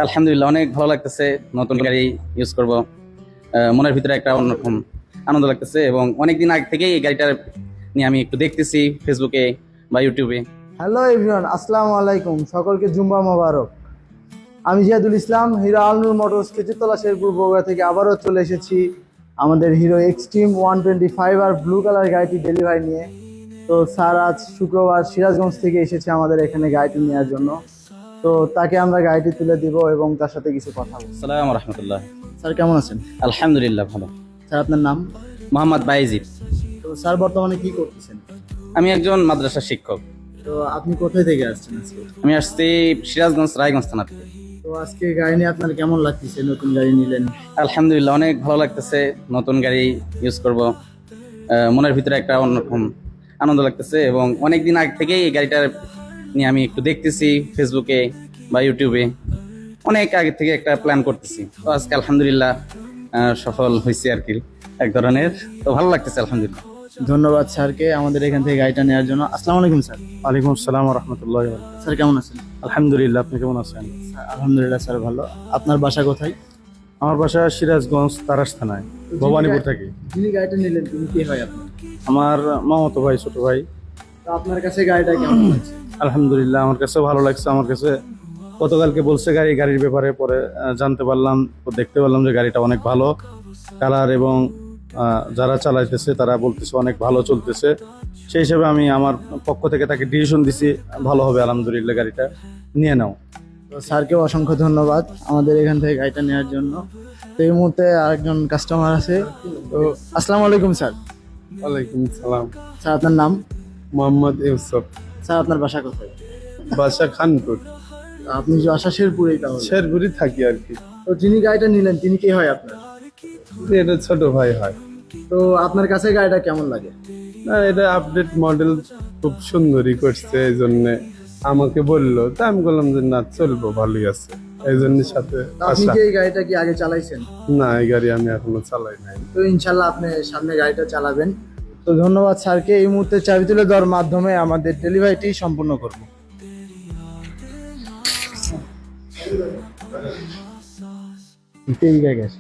আলহামদুলিল্লাহ, অনেক ভালো লাগতেছে। নতুন গাড়ি ইউজ করব, মনের ভিতরে একটা অন্যরকম আনন্দ লাগতেছে এবং অনেকদিন আগে থেকেই এই গাড়িটা নিয়ে আমি একটু দেখতেছি ফেসবুকে বা ইউটিউবে। হ্যালো এভরিওয়ান, আসসালামু আলাইকুম। সকলকে জুম্মা মোবারক। আমি জিয়াদুল ইসলাম, হিরো আলনুর মোটরস খেজুরতলা শেরপুর বগুড়া থেকে আবারও চলে এসেছি আমাদের হিরো এক্সট্রিম 125 আর ব্লু কালার গাড়িটি ডেলিভারি নিয়ে। তো স্যার আজ শুক্রবার সিরাজগঞ্জ থেকে এসেছে আমাদের এখানে গাড়িটি নেওয়ার জন্য। তো তাকে আমরা গাড়িটি তুলে দিব এবং তার সাথে কিছু কথা বলব। আসসালামু রহমতুল্লাহ। স্যার কেমন আছেন? আলহামদুলিল্লাহ ভালো। স্যার আপনার নাম? মোহাম্মদ বাইজিদ। তো স্যার বর্তমানে কি করতেছেন? আমি একজন মাদ্রাসা শিক্ষক। তো আপনি কোথায় থেকে আসছেন আজকে? আমি আসছি সিরাজগঞ্জ রায়গঞ্জ থানা থেকে। তো আজকে গাড়ি নিয়ে আপনার কেমন লাগতেছে? নতুন গাড়ি নিলেন। আলহামদুলিল্লাহ, অনেক ভালো লাগতেছে। নতুন গাড়ি ইউজ করব, মনের ভিতরে একটা অন্যরকম আনন্দ লাগতেছে এবং অনেকদিন আগে থেকেই এই গাড়িটা নিয়ে আমি একটু দেখতেছি ফেসবুকে বা ইউটিউবে। অনেক আগে থেকে একটা প্ল্যান করতেছি, তো আজকে আলহামদুলিল্লাহ সফল হয়েছে আর কি এক ধরনের। তো ভালো লাগতেছে আলহামদুলিল্লাহ। ধন্যবাদ স্যারকে আমাদের এখান থেকে গাড়িটা নেওয়ার জন্য। আসসালামু আলাইকুম স্যার। ওয়ালাইকুম আসসালাম রহমতুল্লাহ। স্যার কেমন আছেন? আলহামদুলিল্লাহ, আপনি কেমন আছেন? আলহামদুলিল্লাহ স্যার ভালো। আপনার বাসা কোথায়? আমার বাসা সিরাজগঞ্জ তারাস থানায়, ভবানীপুর থেকে। যিনি গাড়িটা নিলেন তিনি কে হয় আপনার? আমার মামাতো ভাই, ছোট ভাই। তো আপনার কাছে গাড়িটা কেমন লাগছে? আলহামদুলিল্লাহ, আমার কাছে ভালো লাগছে। আমার কাছে গতকালকে বলছে গাড়ির ব্যাপারে, পরে জানতে পারলাম ও দেখতে পারলাম যে গাড়িটা অনেক ভালো কালার এবং যারা চালাইতেছে তারা বলতেছে অনেক ভালো চলতেছে। সেই হিসেবে আমি আমার পক্ষ থেকে তাকে ডিসিশন দিছি ভালো হবে আলহামদুলিল্লাহ, গাড়িটা নিয়ে নাও। তো স্যারকেও অসংখ্য ধন্যবাদ আমাদের এখান থেকে গাড়িটা নেওয়ার জন্য। তো এই মুহূর্তে আরেকজন কাস্টমার আছে। তো আসসালামু আলাইকুম স্যার। ওয়ালাইকুম সালাম। স্যার আপনার নাম? মোহাম্মদ ইউসুফ। স্যার আপনার বাসা কোথায়? বাসা খানপুর। তো আপনি যে বাসা শেরপুরেই তাহলে? শেরপুরি থাকি আর কি। তো যিনি গাড়িটা নিলেন তিনি কে হয় আপনার? এটা ছোট ভাই হয়। তো আপনার কাছে গাড়িটা কেমন লাগে? না, এটা আপডেট মডেল, খুব সুন্দরই করছে। এই জন্য আমাকে বললো, তা আমি বললাম যে না, চলবো, ভালোই আছে। এই জন্য সাথে তো আপনি আসা। কি এই গাড়িটা কি আগে চালাইছেন? না, এই গাড়ি আমি এখনো চালাই নাই। তো ইনশাল্লাহ আপনি সামনে গাড়িটা চালাবেন। তো ধন্যবাদ স্যারকে। এই মুহূর্তে চাবি তুলে দেওয়ার মাধ্যমে আমাদের ডেলিভারিটি সম্পূর্ণ করব। ঠিক আছে।